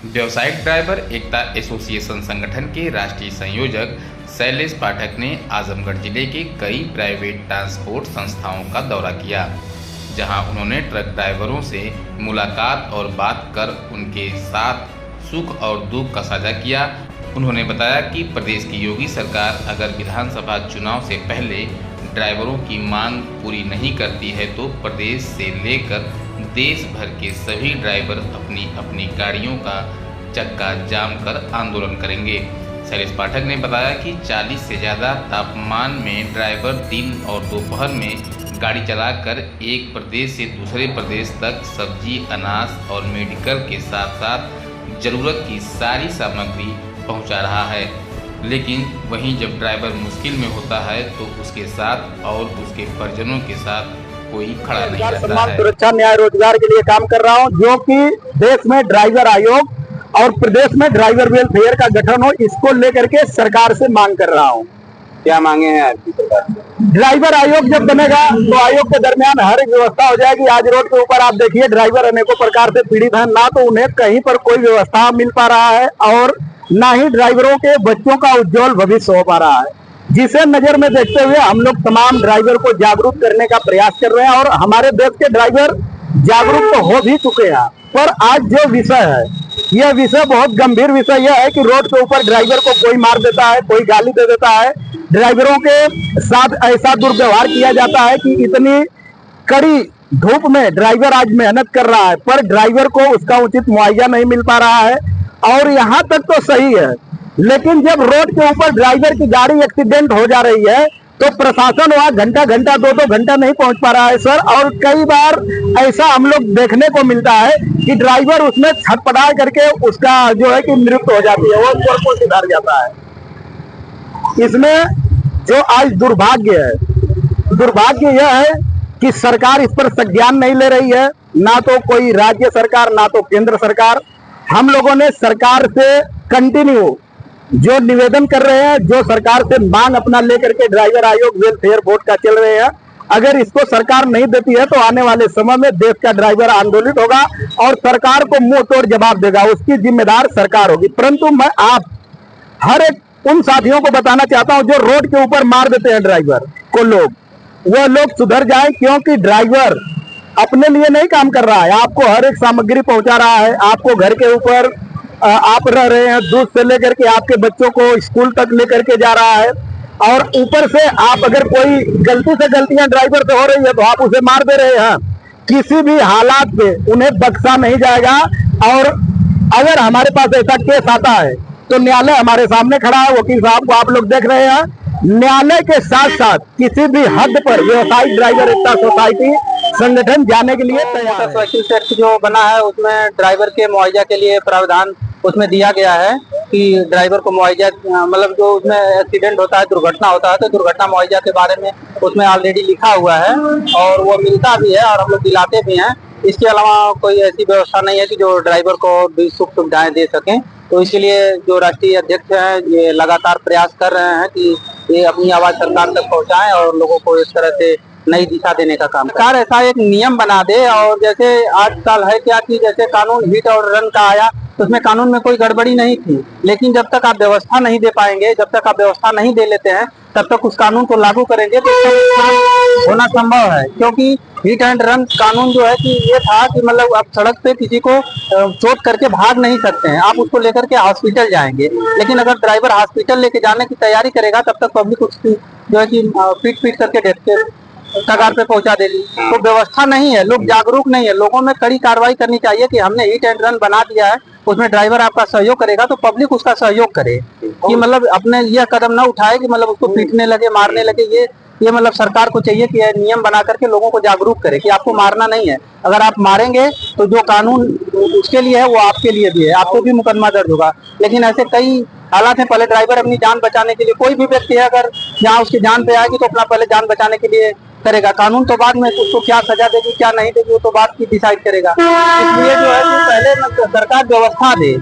व्यावसायिक ड्राइवर एकता एसोसिएशन संगठन के राष्ट्रीय संयोजक शैलेश पाठक ने आजमगढ़ जिले के कई प्राइवेट ट्रांसपोर्ट संस्थाओं का दौरा किया, जहां उन्होंने ट्रक ड्राइवरों से मुलाकात और बात कर उनके साथ सुख और दुख का साझा किया। उन्होंने बताया कि प्रदेश की योगी सरकार अगर विधानसभा चुनाव से पहले ड्राइवरों की मांग पूरी नहीं करती है तो प्रदेश से लेकर देश भर के सभी ड्राइवर अपनी अपनी गाड़ियों का चक्का जाम कर आंदोलन करेंगे। शैलेश पाठक ने बताया कि 40 से ज़्यादा तापमान में ड्राइवर दिन और दोपहर में गाड़ी चलाकर एक प्रदेश से दूसरे प्रदेश तक सब्जी, अनाज और मेडिकल के साथ साथ ज़रूरत की सारी सामग्री पहुंचा रहा है, लेकिन वहीं जब ड्राइवर मुश्किल में होता है तो उसके साथ और उसके परिजनों के साथ कोई खड़ा नहीं रहता है। सुरक्षा न्याय रोजगार के लिए काम कर रहा हूं, जो कि देश में ड्राइवर आयोग और प्रदेश में ड्राइवर वेलफेयर का गठन हो, इसको लेकर के सरकार से मांग कर रहा हूं। क्या मांगे हैं आपकी सरकार? ड्राइवर आयोग जब बनेगा तो आयोग के दरमियान हर एक व्यवस्था हो जाएगी। आज रोड के ऊपर आप देखिए ड्राइवर अनेकों प्रकार से पीड़ित हैं, ना तो उन्हें कहीं पर कोई व्यवस्था मिल पा रहा है और ना ही ड्राइवरों के बच्चों का उज्जवल भविष्य हो पा रहा है, जिसे नजर में देखते हुए हम लोग तमाम ड्राइवर को जागरूक करने का प्रयास कर रहे हैं और हमारे देश के ड्राइवर जागरूक तो हो भी चुके हैं। पर आज जो विषय है, यह विषय बहुत गंभीर विषय यह है कि रोड के ऊपर ड्राइवर को कोई मार देता है, कोई गाली दे देता है, ड्राइवरों के साथ ऐसा दुर्व्यवहार किया जाता है कि इतनी कड़ी धूप में ड्राइवर आज मेहनत कर रहा है पर ड्राइवर को उसका उचित मुआवजा नहीं मिल पा रहा है। और यहाँ तक तो सही है, लेकिन जब रोड के ऊपर ड्राइवर की गाड़ी एक्सीडेंट हो जा रही है तो प्रशासन वहाँ घंटा घंटा दो घंटा नहीं पहुंच पा रहा है सर। और कई बार ऐसा हम लोग देखने को मिलता है कि ड्राइवर उसमें छटपटा करके उसका जो है कि मृत्यु हो जाती है, वो स्वर को सुधार जाता है। इसमें जो आज दुर्भाग्य यह है कि सरकार इस पर संज्ञान नहीं ले रही है, ना तो कोई राज्य सरकार ना तो केंद्र सरकार। हम लोगों ने सरकार से कंटिन्यू जो निवेदन कर रहे हैं, जो सरकार से मांग अपना लेकर के ड्राइवर आयोग वेलफेयर बोर्ड का चल रहे हैं, अगर इसको सरकार नहीं देती है तो आने वाले समय में देश का ड्राइवर आंदोलित होगा और सरकार को मुंह तोड़ जवाब देगा, उसकी जिम्मेदार सरकार होगी। परंतु मैं आप हर एक उन साथियों को बताना चाहता हूं जो रोड के ऊपर मार देते हैं ड्राइवर को, वह लोग सुधर जाए, क्योंकि ड्राइवर अपने लिए नहीं काम कर रहा है, आपको हर एक सामग्री पहुंचा रहा है। आपको घर के ऊपर आप रह रहे हैं, दूध से लेकर के आपके बच्चों को स्कूल तक लेकर के जा रहा है, और ऊपर से आप अगर कोई गलती से गलतियां ड्राइवर से हो रही है तो आप उसे मार दे रहे हैं। किसी भी हालात पे उन्हें बख्शा नहीं जाएगा। और अगर हमारे पास ऐसा केस आता है तो न्यायालय हमारे सामने खड़ा है, वकील साहब को आप लोग देख रहे हैं। न्यायालय के साथ साथ किसी भी हद पर व्यवसायिक ड्राइवर एकता सोसाइटी संगठन जाने के लिए तैयार है। व्हीकल्स एक्ट जो बना है उसमें ड्राइवर के मुआवजा के लिए प्रावधान उसमें दिया गया है कि ड्राइवर को मुआवजा, मतलब जो उसमें एक्सीडेंट होता है, दुर्घटना होता है, तो दुर्घटना मुआवजा के बारे में उसमें ऑलरेडी लिखा हुआ है और वो मिलता भी है और हम लोग दिलाते भी हैं। इसके अलावा कोई ऐसी व्यवस्था नहीं है कि जो ड्राइवर को भी सुख सुविधाएं दे सकें। तो इसके लिए जो राष्ट्रीय अध्यक्ष हैं ये लगातार प्रयास कर रहे हैं कि ये अपनी आवाज सरकार तक पहुंचाएं और लोगों को इस तरह से नई दिशा देने का काम। सरकार ऐसा एक नियम बना दे, और जैसे आजकल है क्या कि जैसे कानून हिट और रन का आया तो उसमें कानून में कोई गड़बड़ी नहीं थी, लेकिन जब तक आप व्यवस्था नहीं दे पाएंगे, जब तक आप व्यवस्था नहीं दे लेते हैं, तब तक उस कानून को लागू करेंगे तो होना संभव है। क्योंकि हिट एंड रन कानून जो है कि ये था कि मतलब आप सड़क पे किसी को चोट करके भाग नहीं सकते हैं, आप उसको लेकर के हॉस्पिटल जाएंगे, लेकिन अगर ड्राइवर हॉस्पिटल लेके जाने की तैयारी करेगा तब तक पब्लिक उसकी जो है कि पीट करके डेथ के कगार पे पहुंचा देगी। तो व्यवस्था नहीं है, लोग जागरूक नहीं है, लोगों में कड़ी कार्रवाई करनी चाहिए कि हमने हिट एंड रन बना दिया है, उसमें ड्राइवर आपका सहयोग करेगा तो पब्लिक उसका सहयोग करे, कि मतलब अपने यह कदम ना उठाए कि मतलब उसको पीटने लगे, मारने लगे। ये मतलब सरकार को चाहिए कि नियम बना करके लोगों को जागरूक करे कि आपको मारना नहीं है, अगर आप मारेंगे तो जो कानून उसके लिए है वो आपके लिए भी है, आपको भी मुकदमा दर्ज होगा। लेकिन ऐसे कई हालात है, पहले ड्राइवर अपनी जान बचाने के लिए, कोई भी व्यक्ति है अगर यहाँ उसकी जान पे आएगी तो अपना पहले जान बचाने के लिए करेगा, कानून तो बाद में उसको क्या सजा देगी क्या नहीं देगी वो तो बाद की डिसाइड करेगा। इसलिए जो है कि पहले सरकार व्यवस्था दे।